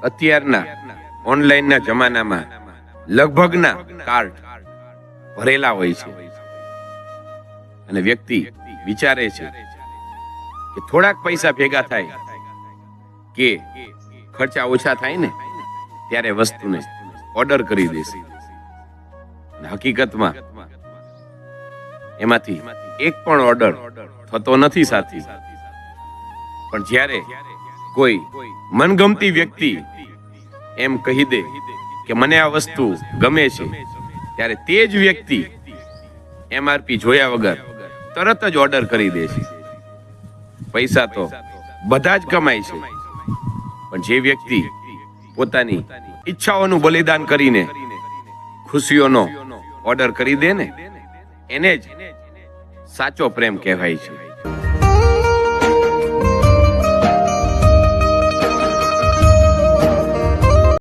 અત્યારના ઓનલાઈનના જમાનામાં લગભગના કાર્ટ ભરેલા હોય છે અને વ્યક્તિ વિચારે છે કે થોડાક પૈસા ભેગા થાય કે ખર્ચા ઓછા થાય ને ત્યારે વસ્તુને ઓર્ડર કરી દેશે. હકીકતમાં એમાંથી એક પણ ઓર્ડર થતો નથી સાથી. પણ જ્યારે કોઈ મનગમતી વ્યક્તિ એમ કહી દે કે મને આ વસ્તુ ગમે છે, ત્યારે તે જ વ્યક્તિ MRP જોયા વગર તરત જ ઓર્ડર કરી દે છે. પૈસા તો બધા જ કમાય છે, પણ જે વ્યક્તિ પોતાની ઈચ્છાઓનું બલિદાન કરીને ખુશીઓનો ઓર્ડર કરી દે ને, એને જ સાચો પ્રેમ કહેવાય છે.